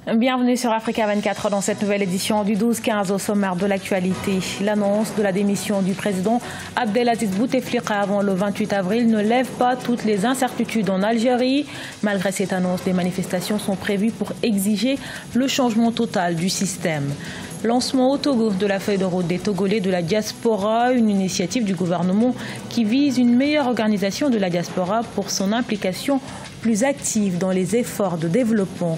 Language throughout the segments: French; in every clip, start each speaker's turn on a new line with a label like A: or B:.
A: Bienvenue sur Africa 24 dans cette nouvelle édition du 12-15 au sommaire de l'actualité. L'annonce de la démission du président Abdelaziz Bouteflika avant le 28 avril ne lève pas toutes les incertitudes en Algérie. Malgré cette annonce, des manifestations sont prévues pour exiger le changement total du système. Lancement au Togo de la feuille de route des Togolais de la diaspora, une initiative du gouvernement qui vise une meilleure organisation de la diaspora pour son implication plus active dans les efforts de développement.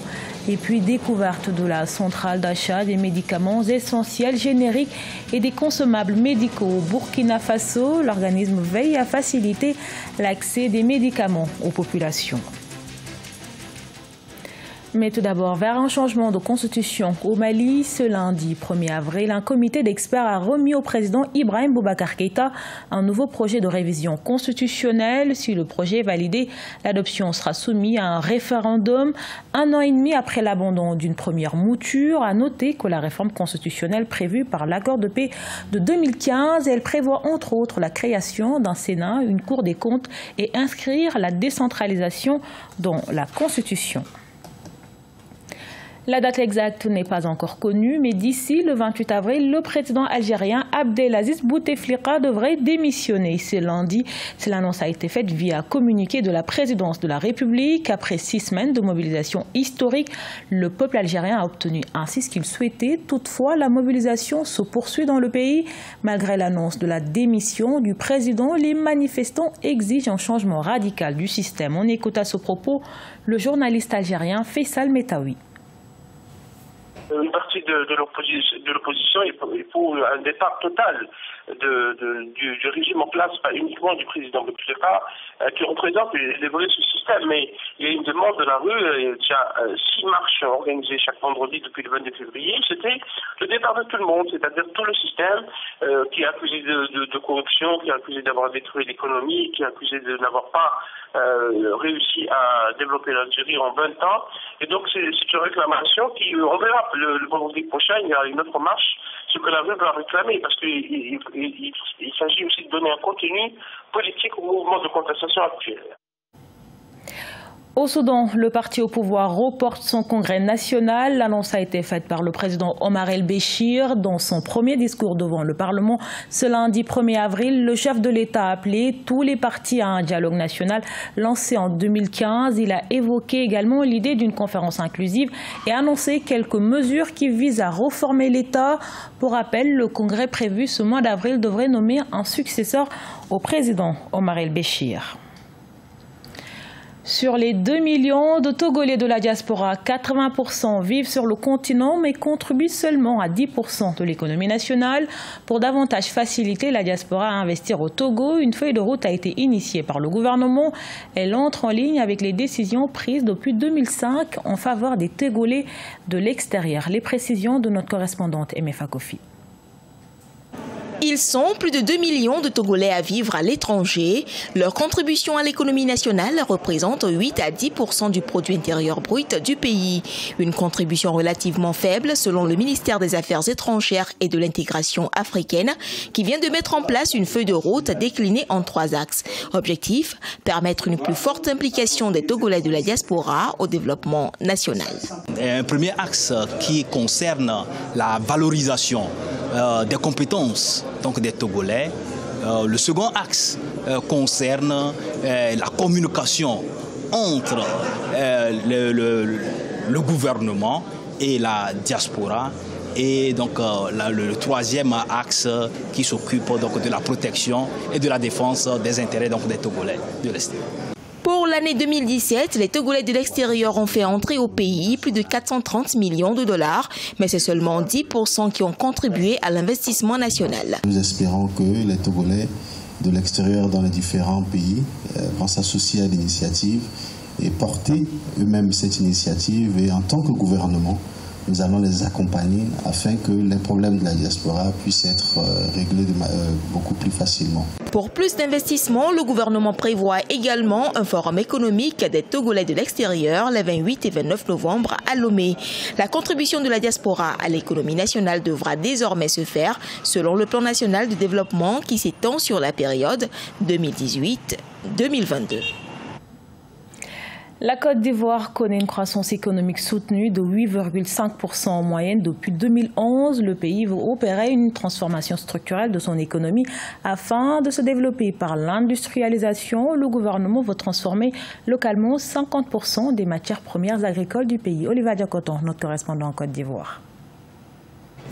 A: Et puis découverte de la centrale d'achat des médicaments essentiels génériques et des consommables médicaux au Burkina Faso. L'organisme veille à faciliter l'accès des médicaments aux populations. Mais tout d'abord, vers un changement de constitution au Mali, ce lundi 1er avril, un comité d'experts a remis au président Ibrahim Boubacar Keïta un nouveau projet de révision constitutionnelle. Si le projet est validé, l'adoption sera soumise à un référendum 1 an et demi après l'abandon d'une première mouture. À noter que la réforme constitutionnelle prévue par l'accord de paix de 2015, elle prévoit entre autres la création d'un Sénat, une Cour des comptes et inscrire la décentralisation dans la Constitution. La date exacte n'est pas encore connue, mais d'ici le 28 avril, le président algérien Abdelaziz Bouteflika devrait démissionner. Ce lundi, l'annonce a été faite via communiqué de la présidence de la République. Après 6 semaines de mobilisation historique, le peuple algérien a obtenu ainsi ce qu'il souhaitait. Toutefois, la mobilisation se poursuit dans le pays. Malgré l'annonce de la démission du président, les manifestants exigent un changement radical du système. On écoute à ce propos le journaliste algérien Faisal Metaoui.
B: Une partie de l'opposition est pour un départ total du régime en place, pas uniquement du président Bouteflika, qui représente l'évolution du système. Mais il y a une demande de la rue, il y a 6 marches organisées chaque vendredi depuis le 22 février. C'était le départ de tout le monde, c'est-à-dire tout le système qui est accusé de corruption, qui est accusé d'avoir détruit l'économie, qui est accusé de n'avoir pas réussi à développer l'Algérie en 20 ans. Et donc c'est une réclamation qui, on verra le vendredi prochain, il y a une autre marche, ce que la rue va réclamer, parce qu'il s'agit aussi de donner un contenu politique au mouvement de contestation actuel.
A: Au Soudan, le parti au pouvoir reporte son congrès national. L'annonce a été faite par le président Omar el-Béchir dans son premier discours devant le Parlement. Ce lundi 1er avril, le chef de l'État a appelé tous les partis à un dialogue national lancé en 2015. Il a évoqué également l'idée d'une conférence inclusive et annoncé quelques mesures qui visent à reformer l'État. Pour rappel, le congrès prévu ce mois d'avril devrait nommer un successeur au président Omar el-Béchir. Sur les 2 millions de Togolais de la diaspora, 80% vivent sur le continent mais contribuent seulement à 10% de l'économie nationale. Pour davantage faciliter la diaspora à investir au Togo, une feuille de route a été initiée par le gouvernement. Elle entre en ligne avec les décisions prises depuis 2005 en faveur des Togolais de l'extérieur. Les précisions de notre correspondante MFA Kofi.
C: Ils sont plus de 2 millions de Togolais à vivre à l'étranger. Leur contribution à l'économie nationale représente 8 à 10% du produit intérieur brut du pays. Une contribution relativement faible selon le ministère des Affaires étrangères et de l'intégration africaine qui vient de mettre en place une feuille de route déclinée en 3 axes. Objectif, permettre une plus forte implication des Togolais de la diaspora au développement national.
D: Un premier axe qui concerne la valorisation des compétences des Togolais. Le second axe concerne la communication entre le gouvernement et la diaspora. Et donc le troisième axe qui s'occupe de la protection et de la défense des intérêts des Togolais de l'extérieur.
C: Pour l'année 2017, les Togolais de l'extérieur ont fait entrer au pays plus de 430 millions de dollars, mais c'est seulement 10% qui ont contribué à l'investissement national.
E: Nous espérons que les Togolais de l'extérieur dans les différents pays vont s'associer à l'initiative et porter eux-mêmes cette initiative. Et en tant que gouvernement, nous allons les accompagner afin que les problèmes de la diaspora puissent être réglés beaucoup plus facilement.
C: Pour plus d'investissements, le gouvernement prévoit également un forum économique des Togolais de l'extérieur les 28 et 29 novembre à Lomé. La contribution de la diaspora à l'économie nationale devra désormais se faire selon le plan national de développement qui s'étend sur la période 2018-2022.
A: La Côte d'Ivoire connaît une croissance économique soutenue de 8,5% en moyenne depuis 2011. Le pays veut opérer une transformation structurelle de son économie afin de se développer par l'industrialisation. Le gouvernement veut transformer localement 50% des matières premières agricoles du pays. Olivier Diacoton, notre correspondant en Côte d'Ivoire.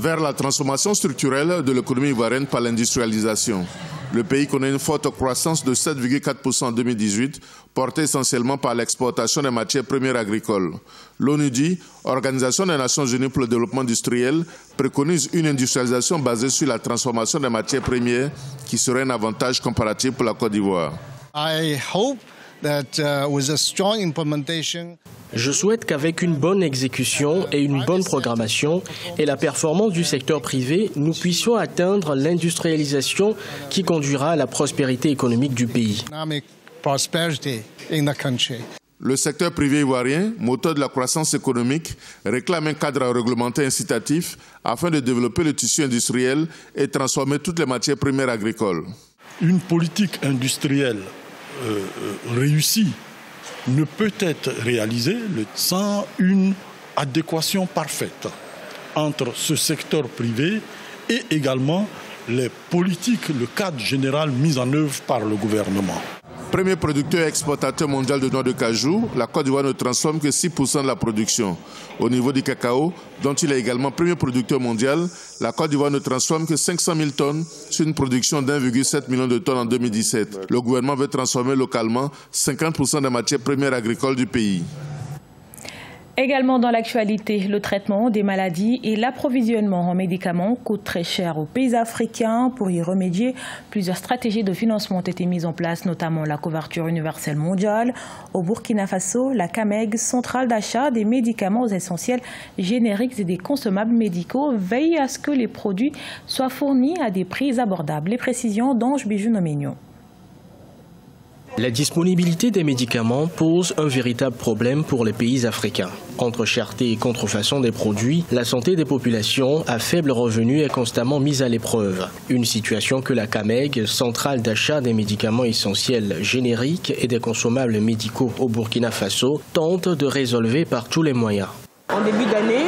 F: Vers la transformation structurelle de l'économie ivoirienne par l'industrialisation. Le pays connaît une forte croissance de 7,4% en 2018, portée essentiellement par l'exportation des matières premières agricoles. L'ONUDI, Organisation des Nations Unies pour le développement industriel, préconise une industrialisation basée sur la transformation des matières premières qui serait un avantage comparatif pour la Côte d'Ivoire.
G: Je souhaite qu'avec une bonne exécution et une bonne programmation et la performance du secteur privé, nous puissions atteindre l'industrialisation qui conduira à la prospérité économique du pays.
F: Le secteur privé ivoirien, moteur de la croissance économique, réclame un cadre réglementaire incitatif afin de développer le tissu industriel et transformer toutes les matières premières agricoles.
H: Une politique industrielle réussie ne peut être réalisée sans une adéquation parfaite entre ce secteur privé et également les politiques, le cadre général mis en œuvre par le gouvernement.
F: Premier producteur et exportateur mondial de noix de cajou, la Côte d'Ivoire ne transforme que 6% de la production. Au niveau du cacao, dont il est également premier producteur mondial, la Côte d'Ivoire ne transforme que 500 000 tonnes sur une production d'1,7 million de tonnes en 2017. Le gouvernement veut transformer localement 50% des matières premières agricoles du pays.
A: Également dans l'actualité, le traitement des maladies et l'approvisionnement en médicaments coûtent très cher aux pays africains. Pour y remédier, plusieurs stratégies de financement ont été mises en place, notamment la couverture universelle mondiale. Au Burkina Faso, la CAMEG, centrale d'achat des médicaments essentiels génériques et des consommables médicaux, veille à ce que les produits soient fournis à des prix abordables. Les précisions d'Ange Bijou-Noménion.
G: La disponibilité des médicaments pose un véritable problème pour les pays africains. Entre cherté et contrefaçon des produits, la santé des populations à faible revenu est constamment mise à l'épreuve. Une situation que la CAMEG, centrale d'achat des médicaments essentiels génériques et des consommables médicaux au Burkina Faso, tente de résolver par tous les moyens.
I: En début d'année,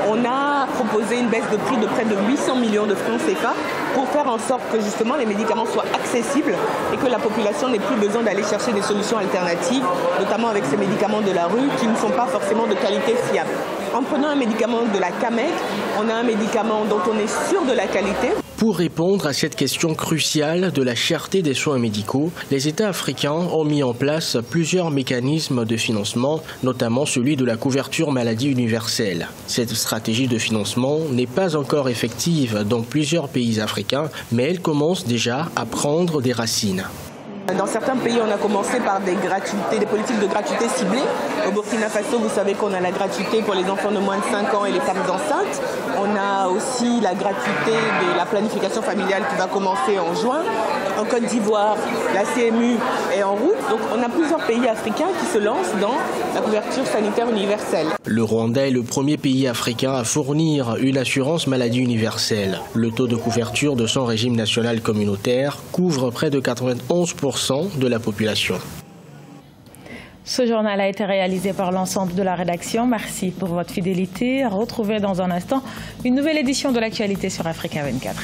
I: on a proposé une baisse de prix de près de 800 millions de francs CFA pour faire en sorte que justement les médicaments soient accessibles et que la population n'ait plus besoin d'aller chercher des solutions alternatives, notamment avec ces médicaments de la rue qui ne sont pas forcément de qualité fiable. En prenant un médicament de la CAMEG, on a un médicament dont on est sûr de la qualité.
G: Pour répondre à cette question cruciale de la cherté des soins médicaux, les États africains ont mis en place plusieurs mécanismes de financement, notamment celui de la couverture maladie universelle. Cette stratégie de financement n'est pas encore effective dans plusieurs pays africains, mais elle commence déjà à prendre des racines.
I: Dans certains pays, on a commencé par des gratuités, des politiques de gratuité ciblées. Au Burkina Faso, vous savez qu'on a la gratuité pour les enfants de moins de 5 ans et les femmes enceintes. On a aussi la gratuité de la planification familiale qui va commencer en juin. En Côte d'Ivoire, la CMU est en route. Donc on a plusieurs pays africains qui se lancent dans la couverture sanitaire universelle.
G: Le Rwanda est le premier pays africain à fournir une assurance maladie universelle. Le taux de couverture de son régime national communautaire couvre près de 91% de la population.
A: Ce journal a été réalisé par l'ensemble de la rédaction. Merci pour votre fidélité. Retrouvez dans un instant une nouvelle édition de l'actualité sur Africa 24.